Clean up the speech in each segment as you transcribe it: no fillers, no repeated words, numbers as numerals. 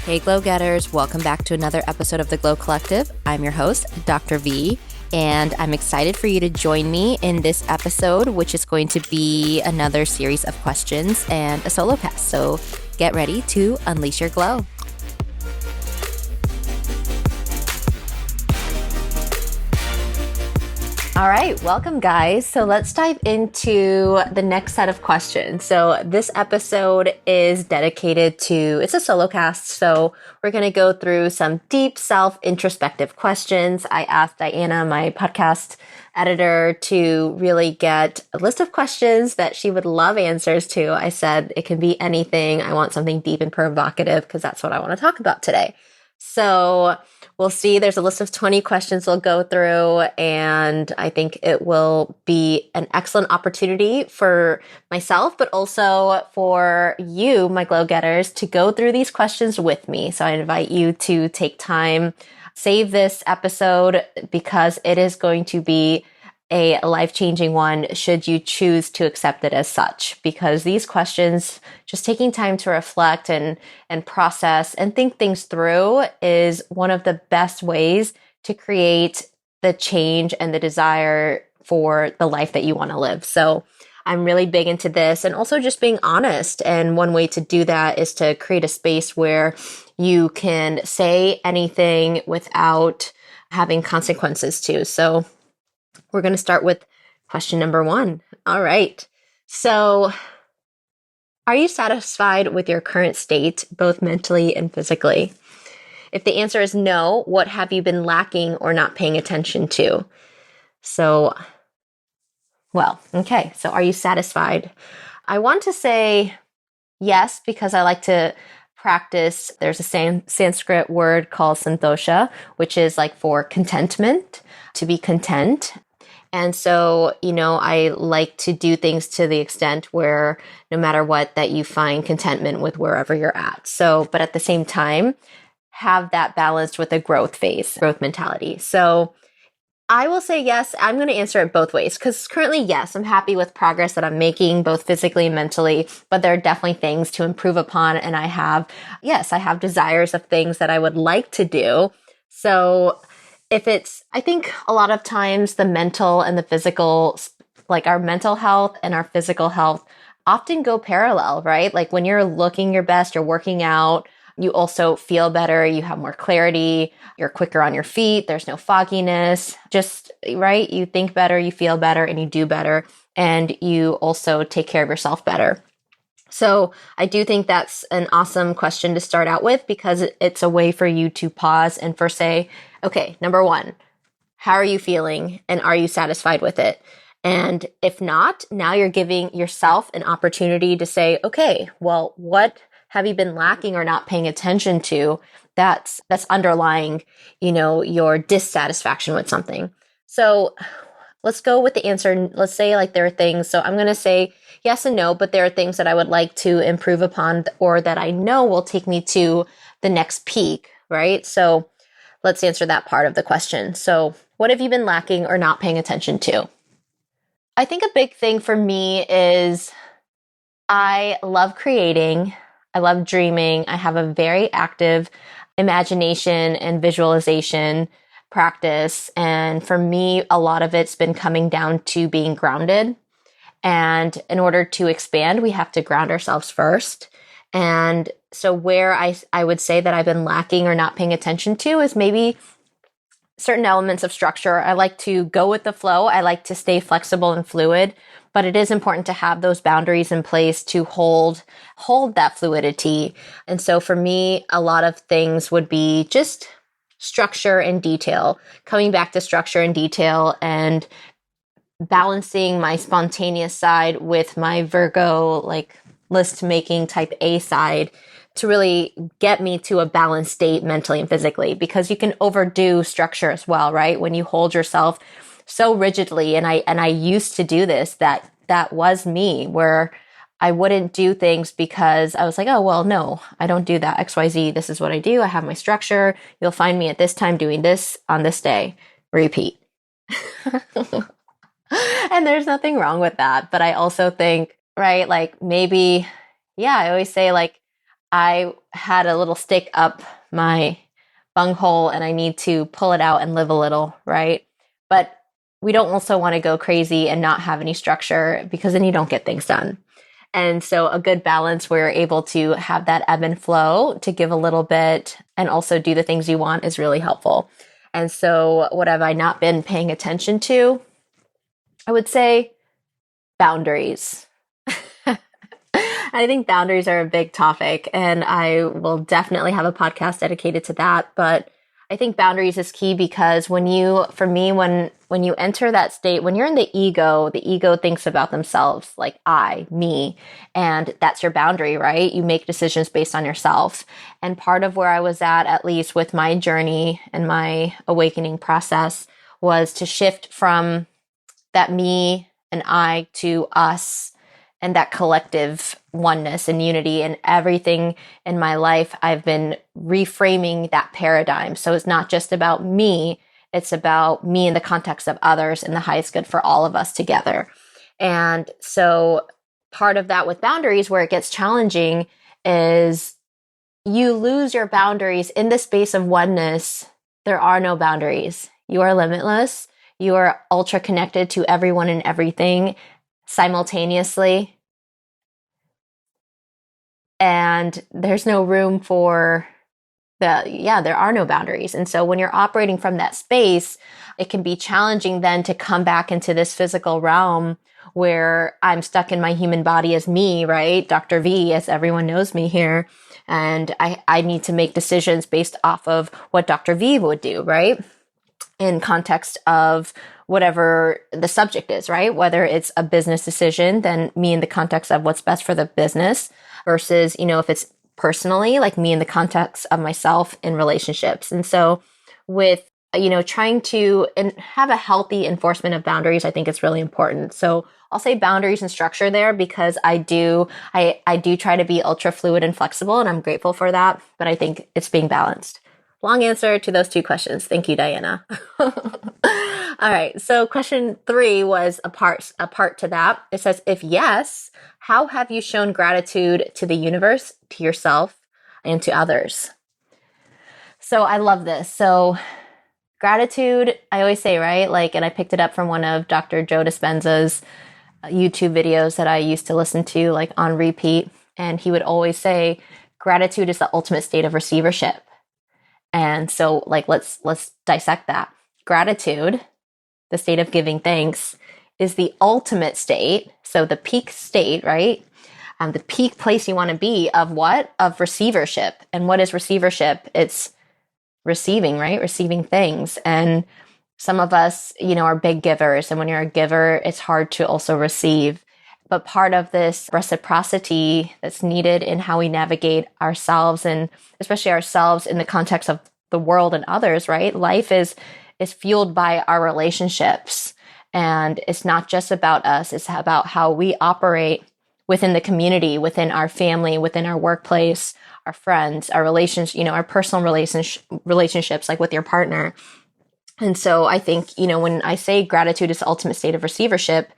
Hey Glow Getters, welcome back to another episode of the Glow Collective. I'm your host, Dr. V, and I'm excited for you to join me in this episode, which is going to be another series of questions and a solo cast. So get ready to unleash your glow. All right, welcome guys. So let's dive into the next set of questions. So this episode is dedicated to, it's a solo cast. So we're going to go through some deep self-introspective questions. I asked Diana, my podcast editor, to really get a list of questions that she would love answers to. I said it can be anything. I want something deep and provocative because that's what I want to talk about today. So we'll see. There's a list of 20 questions we'll go through, and I think it will be an excellent opportunity for myself, but also for you, my glow getters, to go through these questions with me. So I invite you to take time, save this episode, because it is going to be a life-changing one should you choose to accept it as such, because these questions, just taking time to reflect and process and think things through, is one of the best ways to create the change and the desire for the life that you want to live. So I'm really big into this, and also just being honest. And one way to do that is to create a space where you can say anything without having consequences too. So we're going to start with question number 1. All right. So, are you satisfied with your current state, both mentally and physically? If the answer is no, what have you been lacking or not paying attention to? So, okay. So, are you satisfied? I want to say yes, because I like to practice. There's a Sanskrit word called santosha, which is like for contentment, to be content. And so, I like to do things to the extent where no matter what, that you find contentment with wherever you're at. So, but at the same time, have that balanced with a growth mentality. So I will say yes. I'm going to answer it both ways, because currently, yes, I'm happy with progress that I'm making, both physically and mentally, but there are definitely things to improve upon. And I have desires of things that I would like to do. So I think a lot of times the mental and the physical, like our mental health and our physical health, often go parallel, right? Like when you're looking your best, you're working out, you also feel better, you have more clarity, you're quicker on your feet, there's no fogginess, just, right? You think better, you feel better, and you do better, and you also take care of yourself better. So I do think that's an awesome question to start out with, because it's a way for you to pause and first say, okay, number 1, how are you feeling, and are you satisfied with it? And if not, now you're giving yourself an opportunity to say, okay, well, what have you been lacking or not paying attention to that's underlying, your dissatisfaction with something? So let's go with the answer. Let's say like there are things. So I'm going to say yes and no, but there are things that I would like to improve upon, or that I know will take me to the next peak, right? So let's answer that part of the question. So what have you been lacking or not paying attention to? I think a big thing for me is I love creating. I love dreaming. I have a very active imagination and visualization practice. And for me, a lot of it's been coming down to being grounded. And in order to expand, we have to ground ourselves first. And so where I would say that I've been lacking or not paying attention to is maybe certain elements of structure. I like to go with the flow. I like to stay flexible and fluid, but it is important to have those boundaries in place to hold that fluidity. And so for me, a lot of things would be just structure and detail, coming back to structure and detail, and balancing my spontaneous side with my Virgo, like list making type A side, to really get me to a balanced state mentally and physically, because you can overdo structure as well, right? When you hold yourself so rigidly, and I used to do this, that was me, where I wouldn't do things because I was like, oh, well, no, I don't do that. XYZ, this is what I do. I have my structure. You'll find me at this time doing this on this day. Repeat. And there's nothing wrong with that. But I also think, right, like maybe, I always say like, I had a little stick up my bunghole and I need to pull it out and live a little, right? But we don't also want to go crazy and not have any structure because then you don't get things done. And so a good balance where you're able to have that ebb and flow to give a little bit and also do the things you want is really helpful. And so what have I not been paying attention to? I would say boundaries. I think boundaries are a big topic and I will definitely have a podcast dedicated to that. But I think boundaries is key because when you enter that state, when you're in the ego thinks about themselves like me, and that's your boundary, right? You make decisions based on yourself. And part of where I was at least with my journey and my awakening process, was to shift from that me and I to us and that collective oneness and unity and everything in my life. I've been reframing that paradigm. So it's not just about me. It's about me in the context of others and the highest good for all of us together. And so part of that with boundaries where it gets challenging is you lose your boundaries in the space of oneness. There are no boundaries. You are limitless. You are ultra connected to everyone and everything simultaneously. And there's no room for there are no boundaries. And so when you're operating from that space, it can be challenging then to come back into this physical realm where I'm stuck in my human body as me, right? Dr.V, as everyone knows me here. And I need to make decisions based off of what Dr.V would do, right? In context of whatever the subject is, right? Whether it's a business decision, then me in the context of what's best for the business versus, if it's personally, like me in the context of myself in relationships. And so with, trying to have a healthy enforcement of boundaries, I think it's really important. So I'll say boundaries and structure there because I do try to be ultra fluid and flexible, and I'm grateful for that, but I think it's being balanced. Long answer to those two questions. Thank you, Diana. All right. So question 3 was a part to that. It says, if yes, how have you shown gratitude to the universe, to yourself, and to others? So I love this. So gratitude, I always say, right? And I picked it up from one of Dr. Joe Dispenza's YouTube videos that I used to listen to on repeat. And he would always say, gratitude is the ultimate state of receivership. And so let's dissect that. Gratitude, the state of giving thanks, is the ultimate state. So the peak state, right? The peak place you want to be of what? Of receivership. And what is receivership? It's receiving, right? Receiving things. And some of us, are big givers. And when you're a giver, it's hard to also receive. But part of this reciprocity that's needed in how we navigate ourselves, and especially ourselves in the context of the world and others, right? Life is fueled by our relationships. And it's not just about us. It's about how we operate within the community, within our family, within our workplace, our friends, our relations, our personal relationships, like with your partner. And so I think, when I say gratitude is the ultimate state of receivership,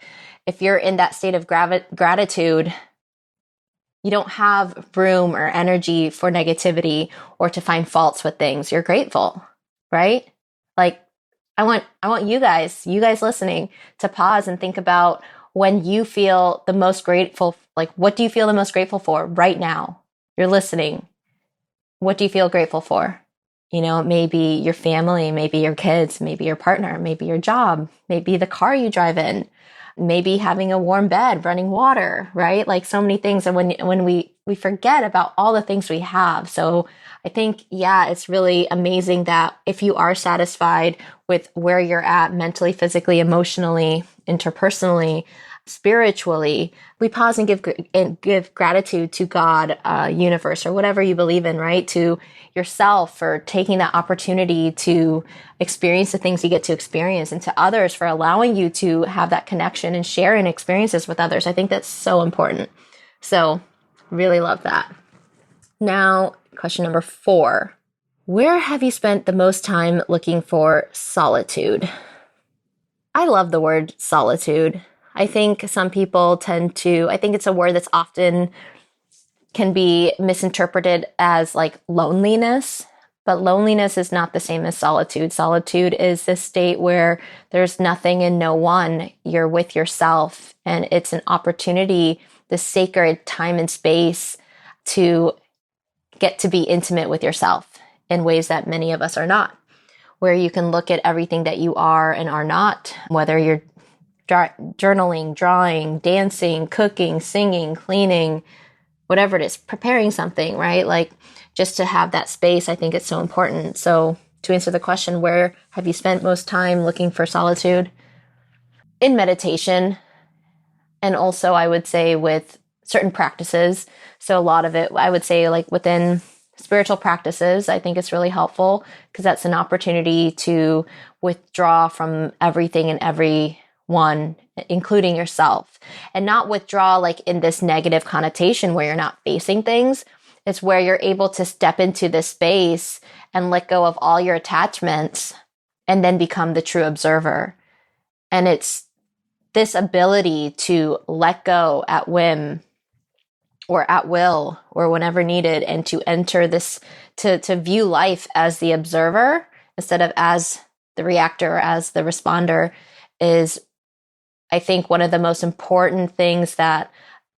if you're in that state of gratitude, you don't have room or energy for negativity or to find faults with things. You're grateful, right? I want you guys listening to pause and think about when you feel the most grateful, what do you feel the most grateful for right now? You're listening. What do you feel grateful for? Maybe your family, maybe your kids, maybe your partner, maybe your job, maybe the car you drive in. Maybe having a warm bed, running water, right? So many things. And when we forget about all the things we have. So I think, it's really amazing that if you are satisfied with where you're at mentally, physically, emotionally, interpersonally, spiritually, we pause and give gratitude to God, universe, or whatever you believe in, right? To yourself for taking that opportunity to experience the things you get to experience, and to others for allowing you to have that connection and sharing experiences with others. I think that's so important. So really love that. Now, question number 4. Where have you spent the most time looking for solitude? I love the word solitude. I think some people I think it's a word that's often can be misinterpreted as like loneliness, but loneliness is not the same as solitude. Solitude is this state where there's nothing and no one. You're with yourself, and it's an opportunity, the sacred time and space to get to be intimate with yourself in ways that many of us are not, where you can look at everything that you are and are not, whether you're journaling, drawing, dancing, cooking, singing, cleaning, whatever it is, preparing something, right? Like just to have that space, I think it's so important. So to answer the question, where have you spent most time looking for solitude? In meditation. And also I would say with certain practices. So a lot of it, I would say like within spiritual practices, I think it's really helpful because that's an opportunity to withdraw from everything and everyone, including yourself, and not withdraw like in this negative connotation where you're not facing things. It's where you're able to step into this space and let go of all your attachments and then become the true observer. And it's this ability to let go at whim or at will or whenever needed, and to enter this, to view life as the observer instead of as the reactor, as the responder, is, I think, one of the most important things that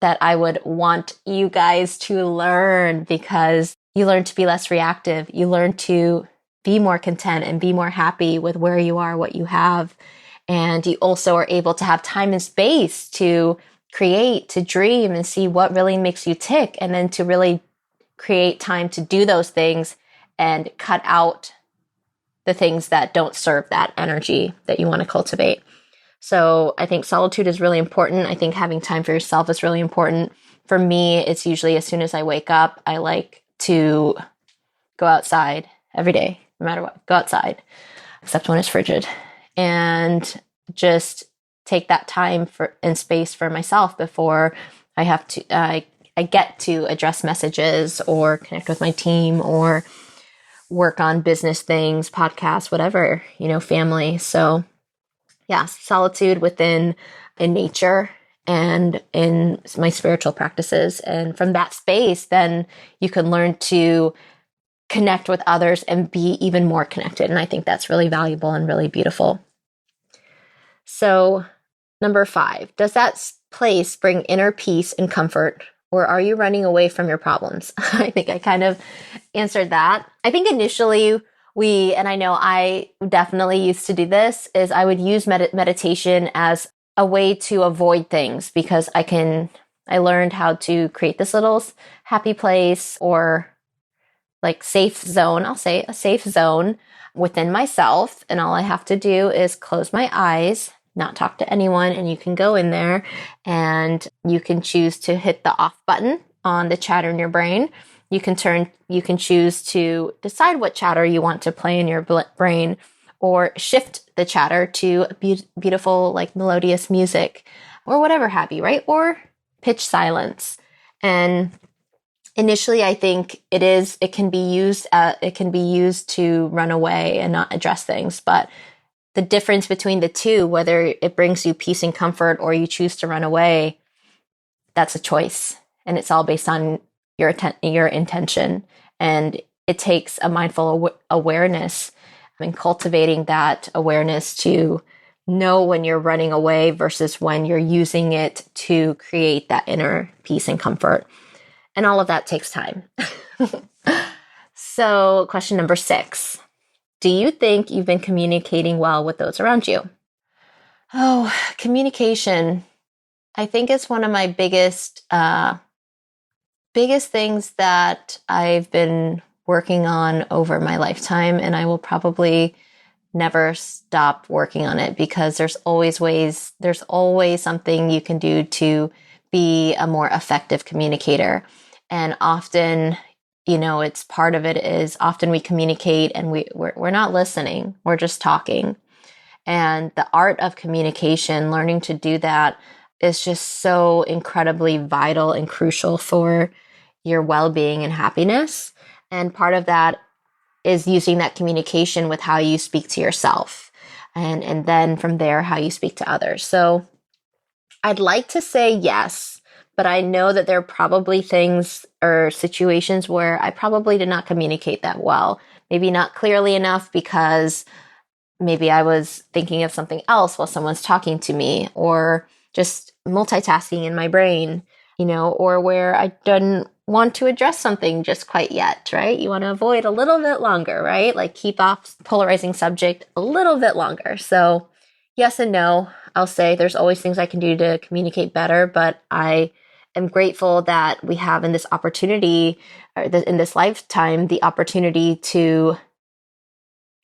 I would want you guys to learn, because you learn to be less reactive. You learn to be more content and be more happy with where you are, what you have. And you also are able to have time and space to create, to dream, and see what really makes you tick. And then to really create time to do those things and cut out the things that don't serve that energy that you want to cultivate. So I think solitude is really important. I think having time for yourself is really important. For me, it's usually as soon as I wake up, I like to go outside every day, no matter what, go outside, except when it's frigid, and just take that time for and space for myself before I have to, I get to address messages or connect with my team or work on business things, podcasts, whatever, family. So yeah, solitude within in nature and in my spiritual practices. And from that space, then you can learn to connect with others and be even more connected. And I think that's really valuable and really beautiful. So number 5, does that place bring inner peace and comfort, or are you running away from your problems? I think I kind of answered that. I think initially and I know I definitely used to do this, is I would use meditation as a way to avoid things, because I learned how to create this little happy place or like safe zone. I'll say a safe zone within myself. And all I have to do is close my eyes, not talk to anyone. And you can go in there and you can choose to hit the off button on the chatter in your brain. You can choose to decide what chatter you want to play in your brain, or shift the chatter to beautiful, like melodious music or whatever have you, right? Or pitch silence. And initially, I think it can be used to run away and not address things. But the difference between the two, whether it brings you peace and comfort or you choose to run away, that's a choice. And it's all based on your intention. And it takes a mindful awareness and cultivating that awareness to know when you're running away versus when you're using it to create that inner peace and comfort. And all of that takes time. So question number 6, do you think you've been communicating well with those around you? Oh, communication. I think it's one of my biggest things that I've been working on over my lifetime, and I will probably never stop working on it, because there's always something you can do to be a more effective communicator. And often, it's part of it is often we communicate and we're not listening, we're just talking. And the art of communication, learning to do that, is just so incredibly vital and crucial for your well-being and happiness. And part of that is using that communication with how you speak to yourself. And then from there, how you speak to others. So I'd like to say yes, But I know that there are probably things or situations where I probably did not communicate that well. Maybe not clearly enough because maybe I was thinking of something else while someone's talking to me, or just multitasking in my brain, or where I didn't want to address something just quite yet, right? You want to avoid a little bit longer, right? Like keep off polarizing subject a little bit longer. So yes and no. I'll say there's always things I can do to communicate better, but I am grateful that we have in this opportunity, or in this lifetime, the opportunity to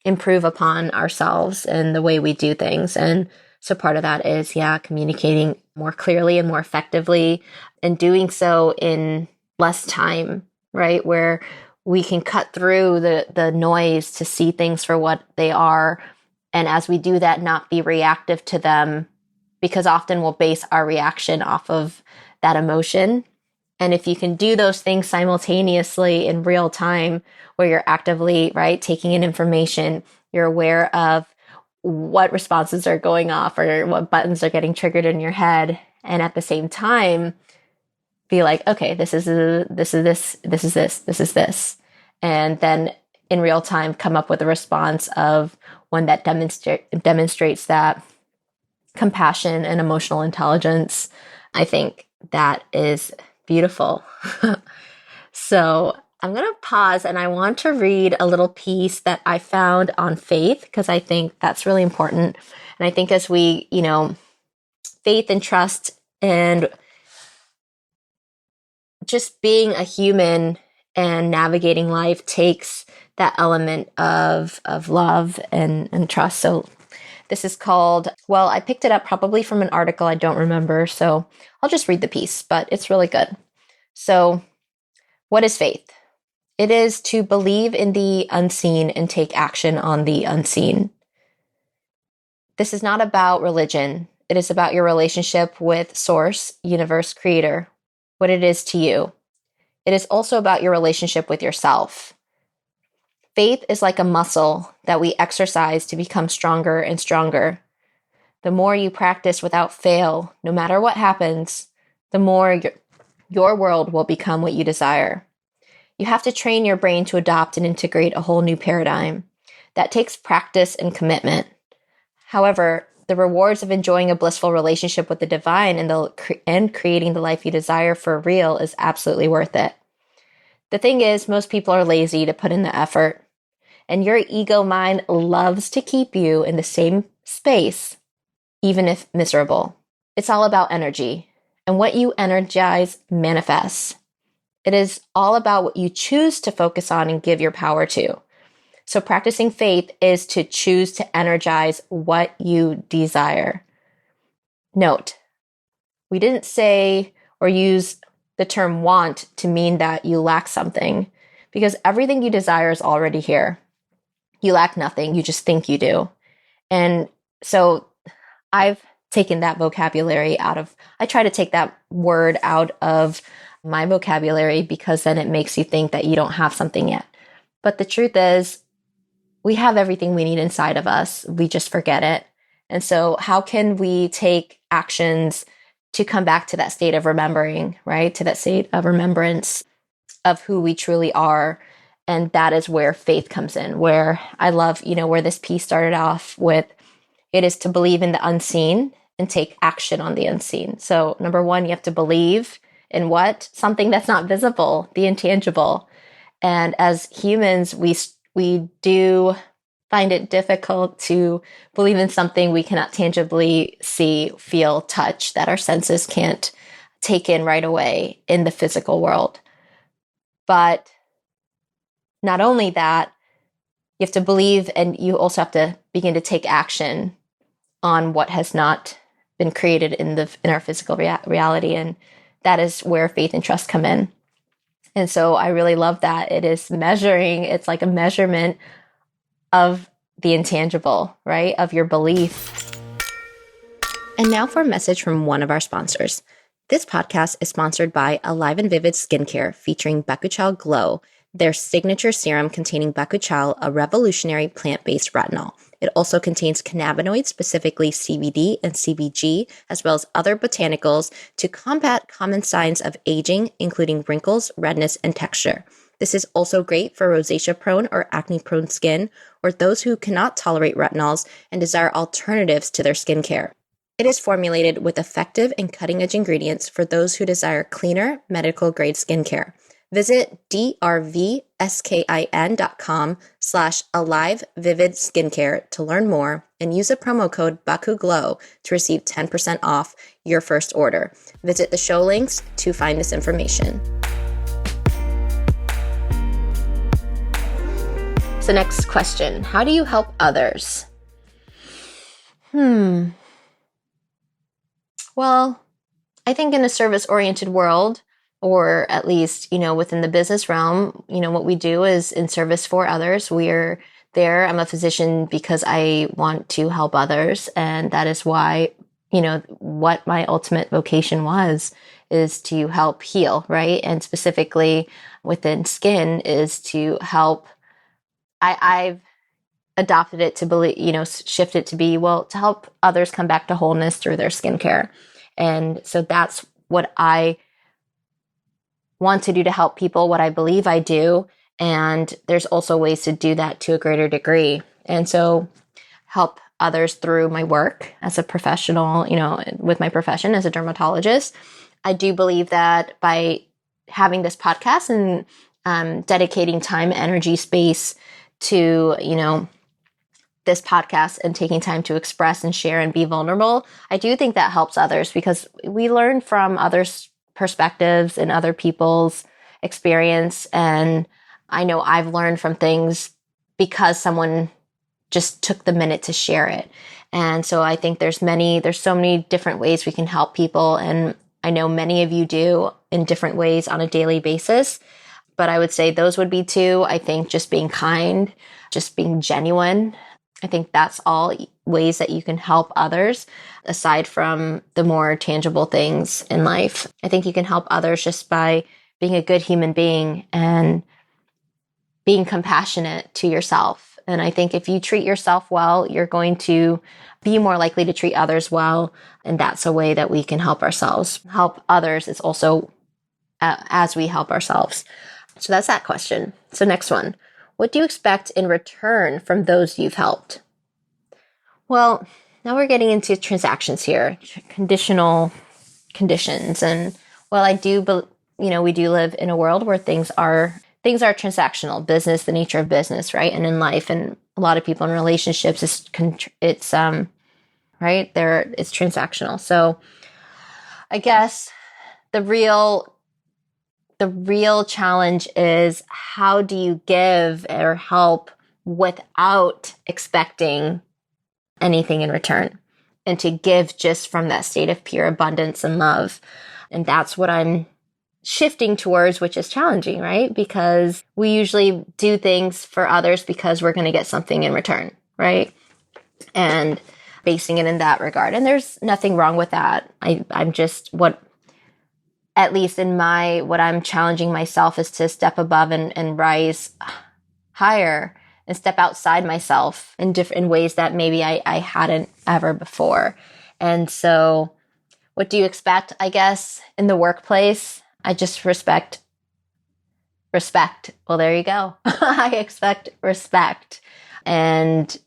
improve upon ourselves and the way we do things. And so part of that is, communicating more clearly and more effectively, and doing so in less time, right? Where we can cut through the noise to see things for what they are. And as we do that, not be reactive to them, because often we'll base our reaction off of that emotion. And if you can do those things simultaneously in real time, where you're actively, right, taking in information, you're aware of what responses are going off or what buttons are getting triggered in your head. And at the same time, be like, okay, this is this. And then in real time, come up with a response of one that demonstrates that compassion and emotional intelligence. I think that is beautiful. So I'm going to pause, and I want to read a little piece that I found on faith, because I think that's really important. And I think as we, faith and trust and just being a human and navigating life takes that element of love and trust. So this is called, I picked it up probably from an article. I don't remember. So I'll just read the piece, but it's really good. So what is faith? It is to believe in the unseen and take action on the unseen. This is not about religion. It is about your relationship with Source, Universe, Creator, what it is to you. It is also about your relationship with yourself. Faith is like a muscle that we exercise to become stronger and stronger. The more you practice without fail, no matter what happens, the more your world will become what you desire. You have to train your brain to adopt and integrate a whole new paradigm. That takes practice and commitment. However, the rewards of enjoying a blissful relationship with the divine and creating the life you desire for real is absolutely worth it. The thing is, most people are lazy to put in the effort, and your ego mind loves to keep you in the same space, even if miserable. It's all about energy, and what you energize manifests. It is all about what you choose to focus on and give your power to. So practicing faith is to choose to energize what you desire. Note, we didn't say or use the term want to mean that you lack something, because everything you desire is already here. You lack nothing. You just think you do. And so I've taken that vocabulary I try to take that word out of my vocabulary, because then it makes you think that you don't have something yet. But the truth is, we have everything we need inside of us. We just forget it. And so how can we take actions to come back to that state of remembering, right? To that state of remembrance of who we truly are. And that is where faith comes in, where I love, where this piece started off with, it is to believe in the unseen and take action on the unseen. So number one, you have to believe in what? Something that's not visible, the intangible. And as humans, we do find it difficult to believe in something we cannot tangibly see, feel, touch, that our senses can't take in right away in the physical world. But not only that, you have to believe, and you also have to begin to take action on what has not been created in our physical reality. And that is where faith and trust come in. And so I really love that. It's like a measurement of the intangible, right? Of your belief. And now for a message from one of our sponsors. This podcast is sponsored by Alive and Vivid Skincare, featuring Bakuchild Glow, their signature serum containing bakuchiol, a revolutionary plant-based retinol. It also contains cannabinoids, specifically CBD and CBG, as well as other botanicals to combat common signs of aging, including wrinkles, redness, and texture. This is also great for rosacea-prone or acne-prone skin, or those who cannot tolerate retinols and desire alternatives to their skincare. It is formulated with effective and cutting-edge ingredients for those who desire cleaner, medical-grade skincare. Visit drvskin.com/alivevividskincare to learn more and use the promo code BAKUGLOW to receive 10% off your first order. Visit the show links to find this information. So next question, how do you help others? Well, I think in a service-oriented world, or at least, within the business realm, what we do is in service for others. We're there. I'm a physician because I want to help others. And that is why, what my ultimate vocation is to help heal, right? And specifically within skin is to help. I've adopted it to believe, shift it to be, to help others come back to wholeness through their skincare. And so that's what I want to do to help people, what I believe I do. And there's also ways to do that to a greater degree. And so help others through my work as a professional, with my profession as a dermatologist. I do believe that by having this podcast and dedicating time, energy, space to, this podcast and taking time to express and share and be vulnerable, I do think that helps others because we learn from others' perspectives and other people's experience. And I know I've learned from things because someone just took the minute to share it. And so I think there's so many different ways we can help people. And I know many of you do in different ways on a daily basis. But I would say those would be two. I think just being kind, just being genuine. I think that's all ways that you can help others aside from the more tangible things in life. I think you can help others just by being a good human being and being compassionate to yourself. And I think if you treat yourself well, you're going to be more likely to treat others well. And that's a way that we can help ourselves. Help others is also as we help ourselves. So that's that question. So next one. What do you expect in return from those you've helped? Well, now we're getting into transactions here, conditional conditions. And while we do live in a world where things are transactional, business, the nature of business, right? And in life, and a lot of people in relationships, it's right there, it's transactional. So I guess the real challenge is how do you give or help without expecting anything in return, and to give just from that state of pure abundance and love. And that's what I'm shifting towards, which is challenging, right? Because we usually do things for others because we're going to get something in return, right? And basing it in that regard. And there's nothing wrong with that. I'm just at least in what I'm challenging myself is to step above and rise higher and step outside myself in different ways that maybe I hadn't ever before. And so what do you expect? I guess in the workplace, I just respect. Well, there you go. I expect respect and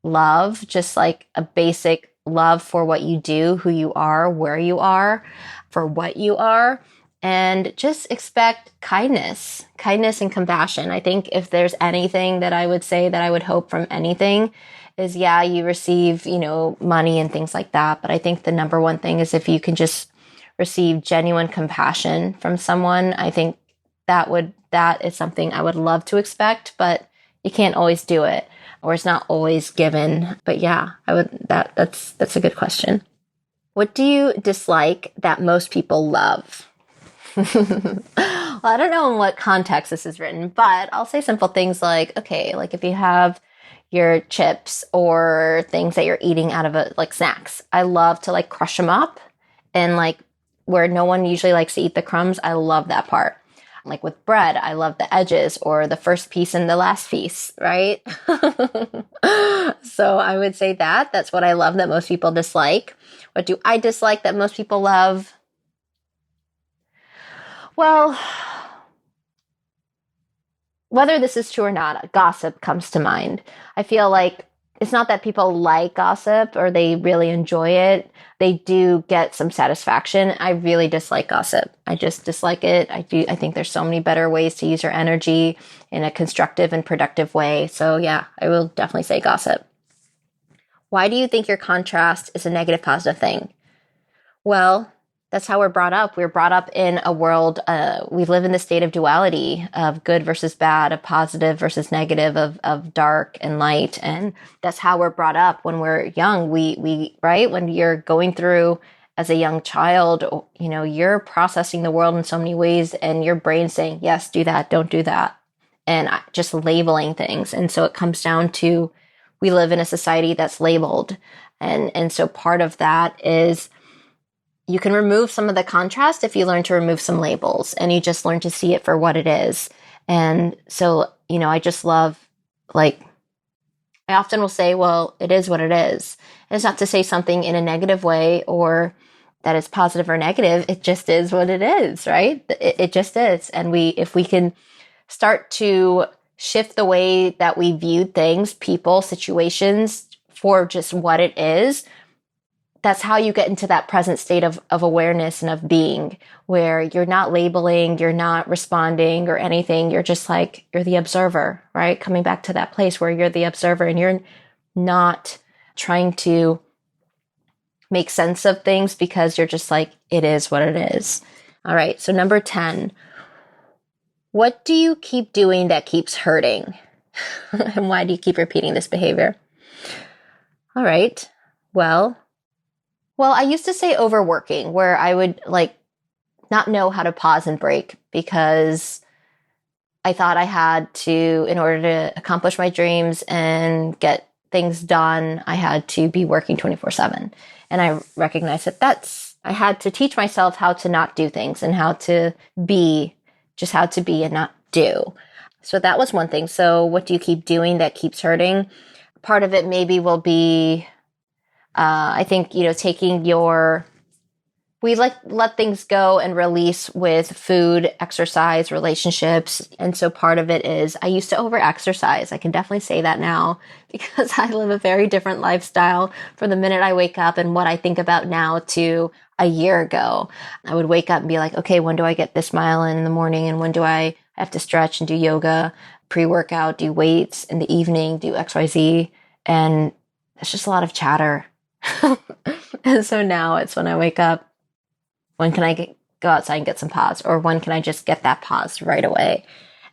love, just like a basic love for what you do, who you are, where you are, for what you are, and just expect kindness and compassion. I think if there's anything that I would say that I would hope from anything is, you receive, money and things like that. But I think the number one thing is if you can just receive genuine compassion from someone, I think that is something I would love to expect, but you can't always do it, or it's not always given. But that's a good question. What do you dislike that most people love? Well, I don't know in what context this is written, but I'll say simple things like, okay, like if you have your chips or things that you're eating out of like snacks, I love to like crush them up and like where no one usually likes to eat the crumbs. I love that part. Like with bread, I love the edges or the first piece and the last piece, right? So I would say that's what I love that most people dislike. What do I dislike that most people love? Well, whether this is true or not, gossip comes to mind. I feel like it's not that people like gossip or they really enjoy it. They do get some satisfaction. I really dislike gossip. I just dislike it. I think there's so many better ways to use your energy in a constructive and productive way. So yeah, I will definitely say gossip. Why do you think your contrast is a negative positive thing? Well, that's how we're brought up. We're brought up in a world, we live in the state of duality of good versus bad, of positive versus negative, of dark and light. And that's how we're brought up when we're young. Right? When you're going through as a young child, you're processing the world in so many ways and your brain's saying, yes, do that, don't do that. And just labeling things. And so it comes down to, we live in a society that's labeled. And so part of that is, you can remove some of the contrast if you learn to remove some labels and you just learn to see it for what it is. And so, I just love, I often will say, well, it is what it is. And it's not to say something in a negative way or that it's positive or negative. It just is what it is, right? It just is. And if we can start to shift the way that we view things, people, situations for just what it is, that's how you get into that present state of awareness and of being, where you're not labeling, you're not responding or anything. You're just you're the observer, right? Coming back to that place where you're the observer and you're not trying to make sense of things because you're just it is what it is. All right. So number 10, what do you keep doing that keeps hurting? And why do you keep repeating this behavior? All right. Well, I used to say overworking, where I would not know how to pause and break because I thought I had to, in order to accomplish my dreams and get things done, I had to be working 24/7. And I recognized that I had to teach myself how to not do things and how to be and not do. So that was one thing. So what do you keep doing that keeps hurting? Part of it maybe will be, I think, we let things go and release with food, exercise, relationships. And so part of it is I used to over exercise. I can definitely say that now because I live a very different lifestyle from the minute I wake up and what I think about now to a year ago. I would wake up and be like, okay, when do I get this mile in the morning? And when do I have to stretch and do yoga, pre-workout, do weights in the evening, do XYZ? And it's just a lot of chatter. And so now it's when I wake up, when can I go outside and get some pause? Or when can I just get that pause right away?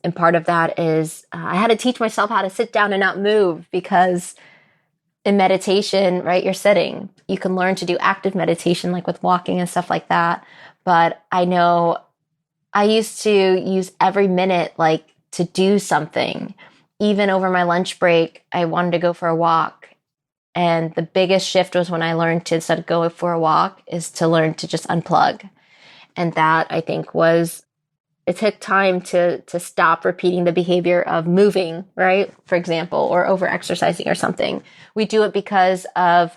And part of that is I had to teach myself how to sit down and not move, because in meditation, right, you're sitting. You can learn to do active meditation, like with walking and stuff like that. But I know I used to use every minute to do something. Even over my lunch break, I wanted to go for a walk. And the biggest shift was when I learned to, instead of go for a walk, is to learn to just unplug. And that, I think, it took time to stop repeating the behavior of moving, right? For example, or over exercising or something. We do it because of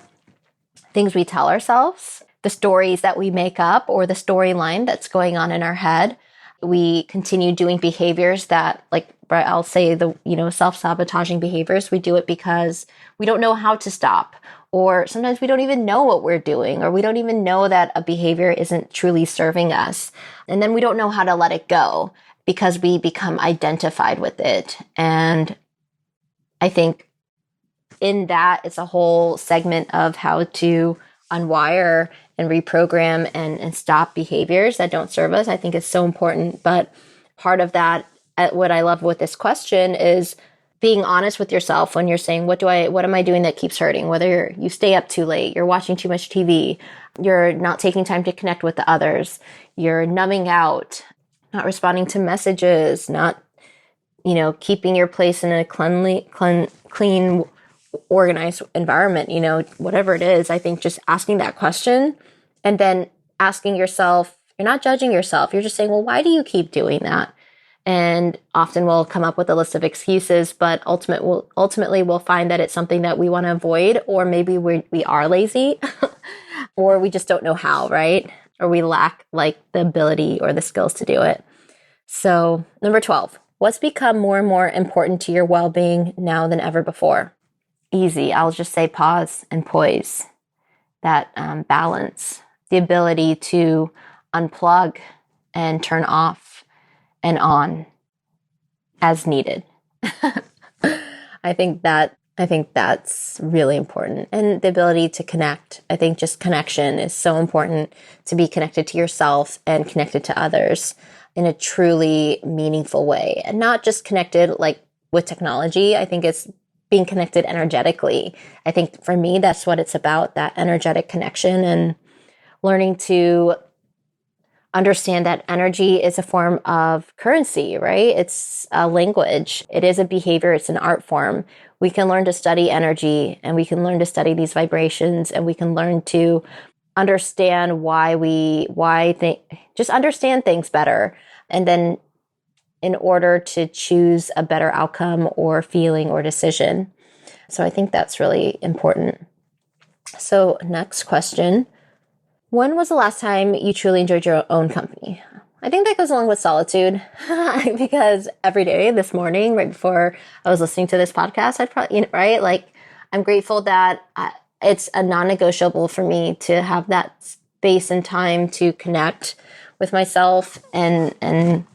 things we tell ourselves, the stories that we make up, or the storyline that's going on in our head. We continue doing behaviors that, I'll say self-sabotaging behaviors. We do it because we don't know how to stop, or sometimes we don't even know what we're doing, or we don't even know that a behavior isn't truly serving us. And then we don't know how to let it go because we become identified with it. And I think in that, it's a whole segment of how to unwire and reprogram and stop behaviors that don't serve us. I think it's so important. But part of that, what I love with this question, is being honest with yourself when you're saying, what am I doing that keeps hurting? Whether you stay up too late, you're watching too much TV, you're not taking time to connect with the others, you're numbing out, not responding to messages, not, keeping your place in a clean, organized environment, whatever it is. I think just asking that question and then asking yourself, you're not judging yourself. You're just saying, well, why do you keep doing that? And often we'll come up with a list of excuses, but ultimately we'll find that it's something that we want to avoid, or maybe we are lazy or we just don't know how, right? Or we lack like the ability or the skills to do it. So number 12, what's become more and more important to your well-being now than ever before? Easy. I'll just say pause and poise, that balance, the ability to unplug and turn off and on as needed. I think that's really important. And the ability to connect. I think just connection is so important, to be connected to yourself and connected to others in a truly meaningful way, and not just connected like with technology. I think it's being connected energetically. I think for me, that's what it's about, that energetic connection, and learning to understand that energy is a form of currency, right? It's a language. It is a behavior. It's an art form. We can learn to study energy, and we can learn to study these vibrations, and we can learn to understand just understand things better. And then in order to choose a better outcome or feeling or decision. So I think that's really important. So next question. When was the last time you truly enjoyed your own company? I think that goes along with solitude because every day this morning, right before I was listening to this podcast, I'd probably, right? Like, I'm grateful that it's a non-negotiable for me to have that space and time to connect with myself and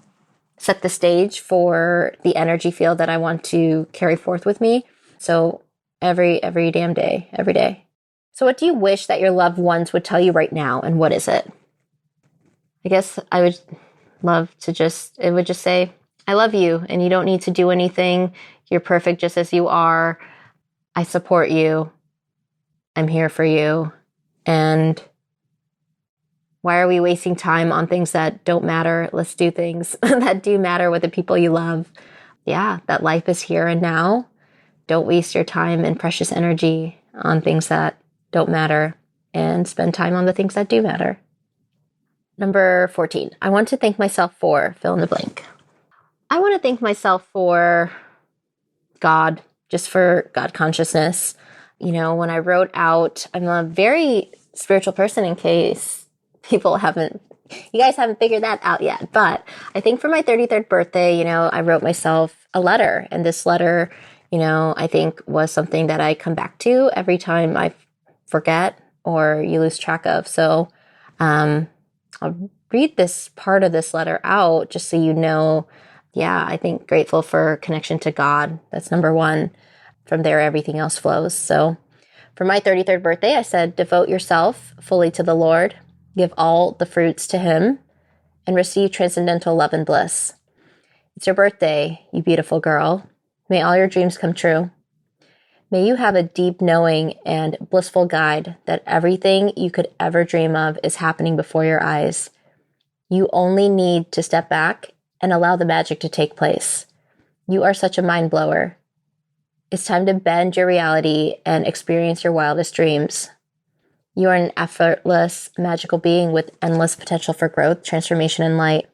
set the stage for the energy field that I want to carry forth with me. So every damn day, every day. So what do you wish that your loved ones would tell you right now, and what is it? I guess I would love to it would just say, I love you, and you don't need to do anything. You're perfect just as you are. I support you. I'm here for you. And why are we wasting time on things that don't matter? Let's do things that do matter with the people you love. Yeah, that life is here and now. Don't waste your time and precious energy on things that don't matter, and spend time on the things that do matter. Number 14, I want to thank myself for fill in the blank. I want to thank myself for God, just for God consciousness. When I wrote out, I'm a very spiritual person, in case you guys haven't figured that out yet. But I think for my 33rd birthday, I wrote myself a letter. And this letter, I think was something that I come back to every time I forget or you lose track of. So I'll read this part of this letter out just so you know. Yeah, I think grateful for connection to God. That's number one. From there, everything else flows. So for my 33rd birthday, I said, devote yourself fully to the Lord, give all the fruits to Him, and receive transcendental love and bliss. It's your birthday, you beautiful girl. May all your dreams come true. May you have a deep knowing and blissful guide that everything you could ever dream of is happening before your eyes. You only need to step back and allow the magic to take place. You are such a mind blower. It's time to bend your reality and experience your wildest dreams. You are an effortless, magical being with endless potential for growth, transformation, and light.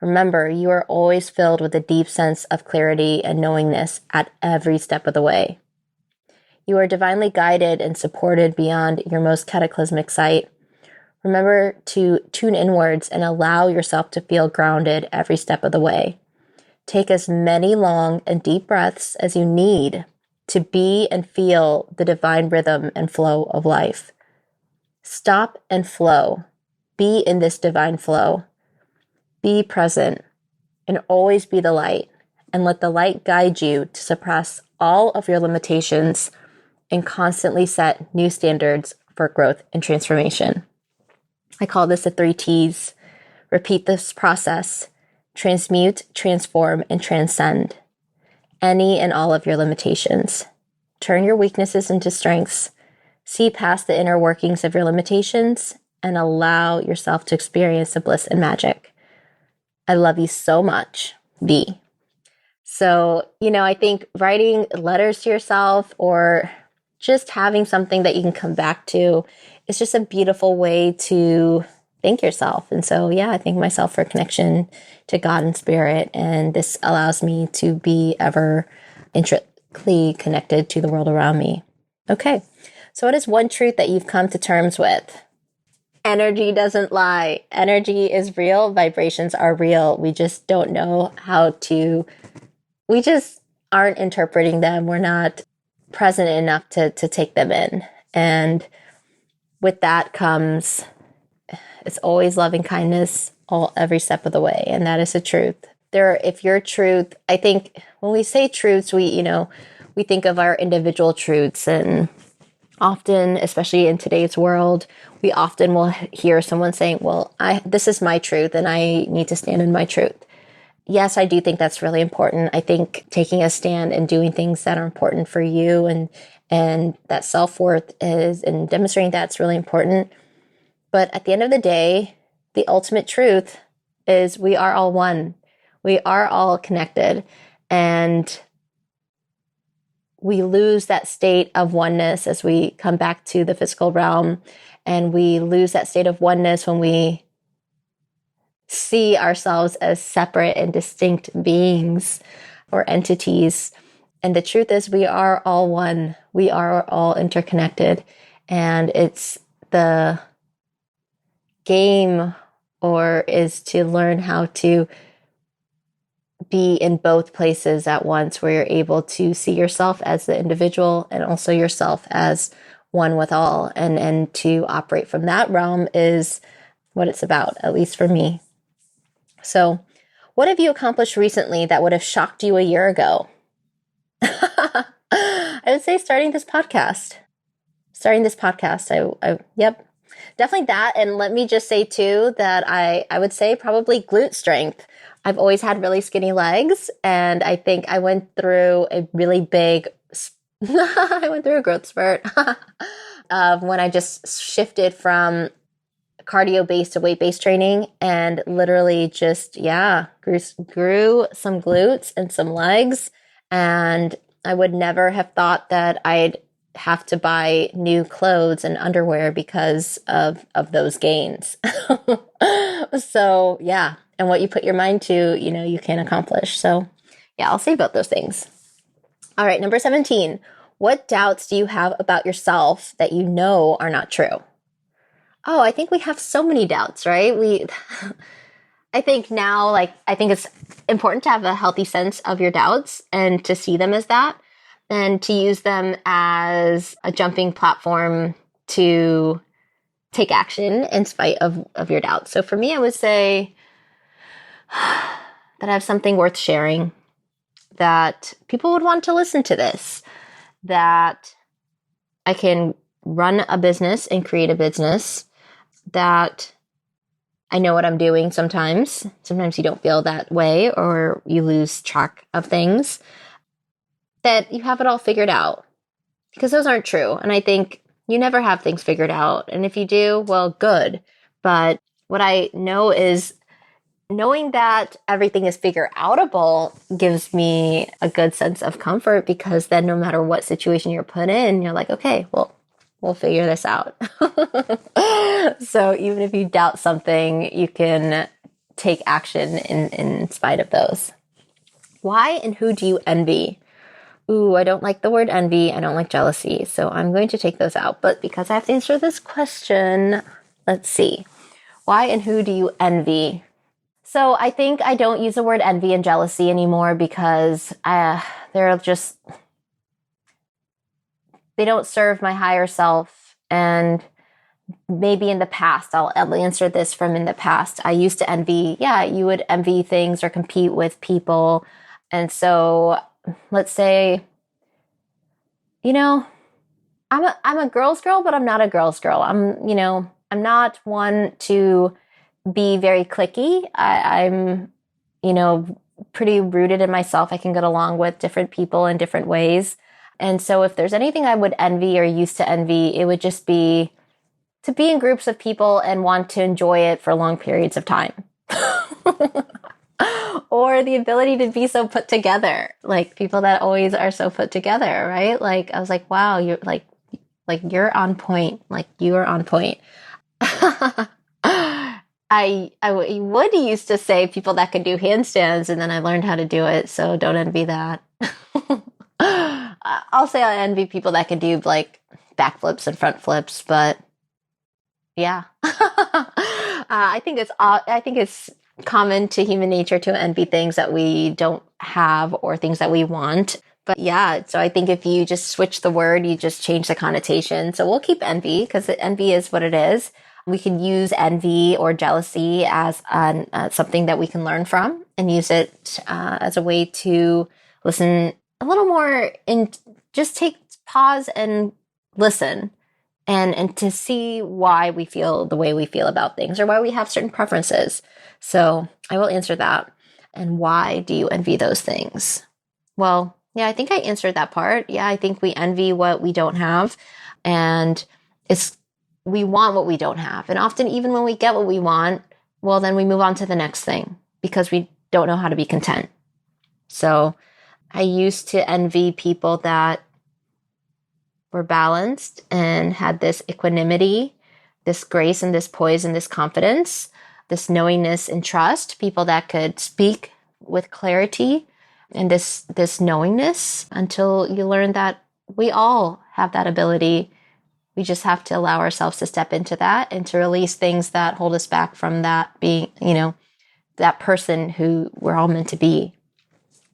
Remember, you are always filled with a deep sense of clarity and knowingness at every step of the way. You are divinely guided and supported beyond your most cataclysmic sight. Remember to tune inwards and allow yourself to feel grounded every step of the way. Take as many long and deep breaths as you need to be and feel the divine rhythm and flow of life. Stop and flow. Be in this divine flow. Be present and always be the light, and let the light guide you to suppress all of your limitations and constantly set new standards for growth and transformation. I call this the 3 T's. Repeat this process. Transmute, transform, and transcend any and all of your limitations. Turn your weaknesses into strengths. See past the inner workings of your limitations and allow yourself to experience the bliss and magic. I love you so much, V. So, I think writing letters to yourself or just having something that you can come back to is just a beautiful way to thank yourself. And so, yeah, I thank myself for connection to God and spirit. And this allows me to be ever intricately connected to the world around me. Okay. So what is one truth that you've come to terms with? Energy doesn't lie. Energy is real. Vibrations are real. We just don't know we just aren't interpreting them. We're not present enough to take them in. And with that comes, it's always loving kindness every step of the way. And that is the truth. If your truth, I think when we say truths, we think of our individual truths, and often, especially in today's world, we often will hear someone saying, well, this is my truth and I need to stand in my truth. Yes, I do think that's really important. I think taking a stand and doing things that are important for you and that self-worth is, and demonstrating that's really important. But at the end of the day, the ultimate truth is we are all one. We are all connected, and we lose that state of oneness as we come back to the physical realm, and we lose that state of oneness when we see ourselves as separate and distinct beings or entities. And the truth is we are all one. We are all interconnected. And it's the game is to learn how to be in both places at once, where you're able to see yourself as the individual and also yourself as one with all. And to operate from that realm is what it's about, at least for me. So, what have you accomplished recently that would have shocked you a year ago? I would say starting this podcast. Yep, definitely that. And let me just say too that I would say probably glute strength. I've always had really skinny legs, and I think I went through a really big, I went through a growth spurt of when I just shifted from cardio-based to weight-based training, and literally just, grew some glutes and some legs. And I would never have thought that I'd have to buy new clothes and underwear because of those gains. So, yeah. And what you put your mind to, you can accomplish. So, yeah, I'll say both those things. All right, number 17. What doubts do you have about yourself that you know are not true? Oh, I think we have so many doubts, right? I think now, I think it's important to have a healthy sense of your doubts and to see them as that, and to use them as a jumping platform to take action in spite of your doubts. So for me, I would say that I have something worth sharing, that people would want to listen to this, that I can run a business and create a business, that I know what I'm doing sometimes. Sometimes you don't feel that way, or you lose track of things, that you have it all figured out, because those aren't true. And I think you never have things figured out. And if you do, well, good. But what I know is knowing that everything is figure outable gives me a good sense of comfort, because then no matter what situation you're put in, you're like, okay, well, we'll figure this out. So even if you doubt something, you can take action in spite of those. Why and who do you envy? Ooh, I don't like the word envy. I don't like jealousy. So I'm going to take those out. But because I have to answer this question, let's see. Why and who do you envy? So I think I don't use the word envy and jealousy anymore, because they're just, they don't serve my higher self. And maybe in the past, I'll answer this from in the past. I used to envy, you would envy things or compete with people. And so let's say, I'm a girl's girl, but I'm not a girl's girl. I'm not one to be very cliquey. I'm, pretty rooted in myself. I can get along with different people in different ways. And so if there's anything I would envy or used to envy, it would just be to be in groups of people and want to enjoy it for long periods of time. Or the ability to be so put together, like people that always are so put together, right? Like, I was like, wow, you're like you're on point. Like, you are on point. would used to say people that could do handstands, and then I learned how to do it, so don't envy that. I'll say I envy people that can do like backflips and front flips, but yeah. I think it's common to human nature to envy things that we don't have or things that we want. But yeah, so I think if you just switch the word, you just change the connotation. So we'll keep envy because envy is what it is. We can use envy or jealousy as something that we can learn from and use it as a way to listen a little more and just take pause and listen and to see why we feel the way we feel about things or why we have certain preferences. So I will answer that. And why do you envy those things? Well, yeah, I think I answered that part. Yeah, I think we envy what we don't have, and we want what we don't have. And often even when we get what we want, well, then we move on to the next thing because we don't know how to be content. So I used to envy people that were balanced and had this equanimity, this grace and this poise and this confidence, this knowingness and trust, people that could speak with clarity and this knowingness, until you learn that we all have that ability. We just have to allow ourselves to step into that and to release things that hold us back from that being, that person who we're all meant to be.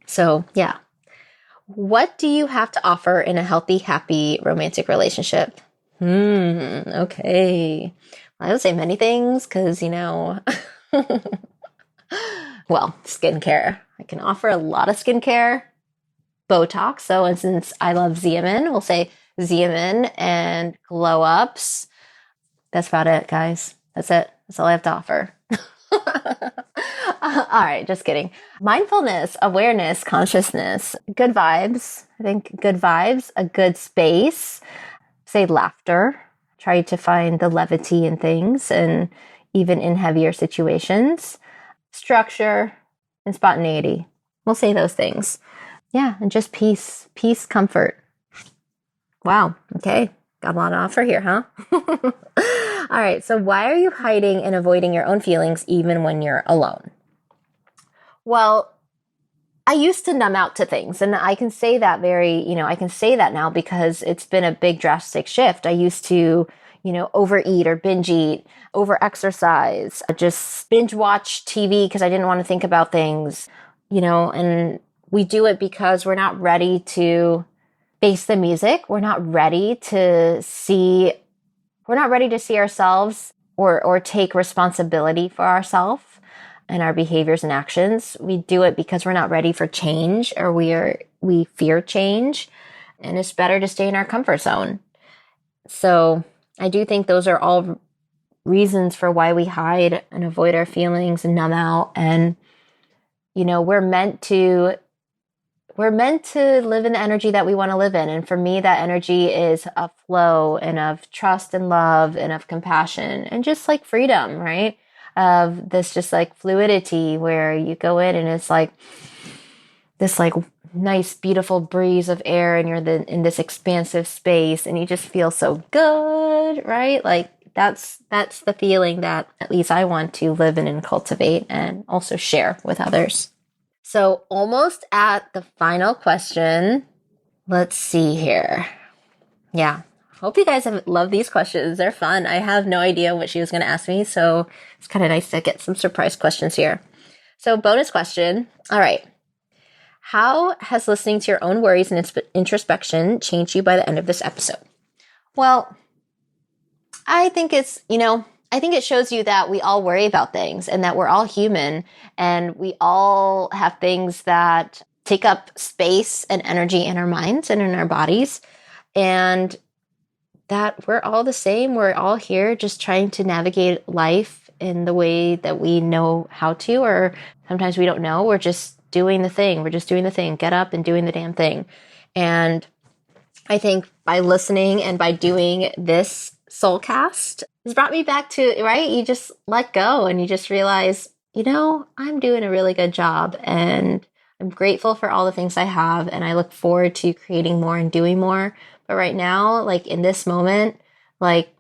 So yeah. What do you have to offer in a healthy, happy, romantic relationship? Okay. I would say many things because, well, skincare. I can offer a lot of skincare, Botox. So, since I love Xeomin, we'll say Xeomin and glow ups. That's about it, guys. That's it. That's all I have to offer. All right, just kidding. Mindfulness, awareness, consciousness, good vibes. I think good vibes, a good space. Say laughter. Try to find the levity in things and even in heavier situations. Structure and spontaneity. We'll say those things. Yeah, and just peace, comfort. Wow. Okay. Got a lot to offer here, huh? All right. So why are you hiding and avoiding your own feelings even when you're alone? Well, I used to numb out to things, and I can say that I can say that now because it's been a big drastic shift. I used to, overeat or binge eat, over exercise, just binge watch TV because I didn't want to think about things, and we do it because we're not ready to face the music. We're not ready to see ourselves or take responsibility for ourselves and our behaviors and actions. We do it because we're not ready for change, or we fear change, and it's better to stay in our comfort zone. So I do think those are all reasons for why we hide and avoid our feelings and numb out. And, we're meant to live in the energy that we want to live in. And for me, that energy is of flow and of trust and love and of compassion and just like freedom, right? Of this just like fluidity where you go in and it's like this like nice, beautiful breeze of air and you're in this expansive space and you just feel so good, right? Like that's the feeling that at least I want to live in and cultivate and also share with others. So almost at the final question. Let's see here. Yeah. Hope you guys have loved these questions. They're fun. I have no idea what she was going to ask me, so it's kind of nice to get some surprise questions here. So bonus question. All right. How has listening to your own worries and introspection changed you by the end of this episode? Well, I think I think it shows you that we all worry about things and that we're all human and we all have things that take up space and energy in our minds and in our bodies, and that we're all the same. We're all here just trying to navigate life in the way that we know how to, or sometimes we don't know. We're just doing the thing. Get up and doing the damn thing. And I think by listening and by doing this soulcast has brought me back to, right? You just let go and you just realize, I'm doing a really good job and I'm grateful for all the things I have. And I look forward to creating more and doing more. But right now, like in this moment, like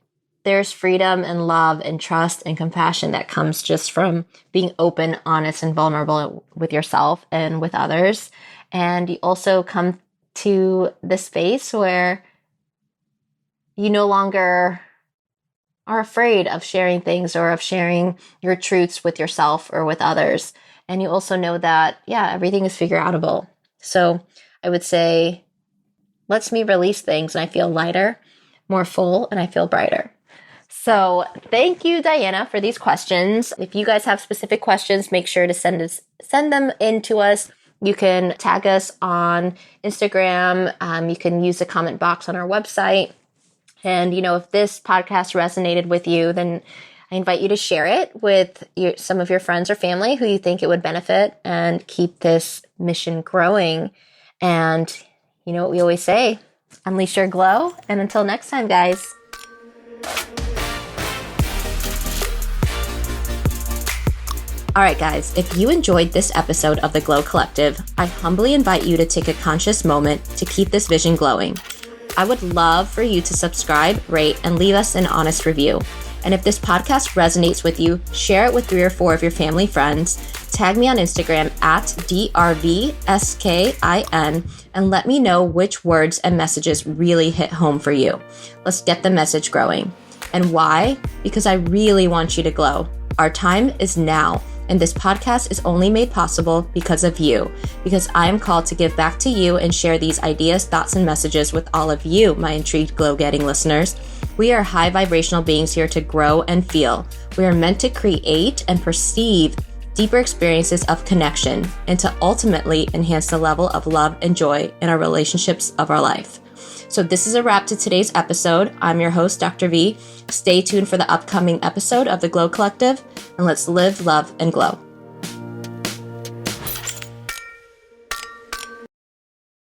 there's freedom and love and trust and compassion that comes just from being open, honest, and vulnerable with yourself and with others. And you also come to the space where you no longer are afraid of sharing things or of sharing your truths with yourself or with others. And you also know that, everything is figure outable. So I would say, lets me release things and I feel lighter, more full, and I feel brighter. So thank you, Diana, for these questions. If you guys have specific questions, make sure to send them in to us. You can tag us on Instagram. You can use the comment box on our website. And, if this podcast resonated with you, then I invite you to share it with some of your friends or family who you think it would benefit and keep this mission growing. And you know what we always say, unleash your glow. And until next time, guys. All right, guys, if you enjoyed this episode of the Glow Collective, I humbly invite you to take a conscious moment to keep this vision glowing. I would love for you to subscribe, rate, and leave us an honest review. And if this podcast resonates with you, share it with 3 or 4 of your family friends, tag me on Instagram at DRVSKIN, and let me know which words and messages really hit home for you. Let's get the message growing. And why? Because I really want you to glow. Our time is now. And this podcast is only made possible because of you, because I am called to give back to you and share these ideas, thoughts, and messages with all of you, my intrigued glow-getting listeners. We are high vibrational beings here to grow and feel. We are meant to create and perceive deeper experiences of connection and to ultimately enhance the level of love and joy in our relationships of our life. So this is a wrap to today's episode. I'm your host, Dr. V. Stay tuned for the upcoming episode of the Glow Collective, and let's live, love, and glow.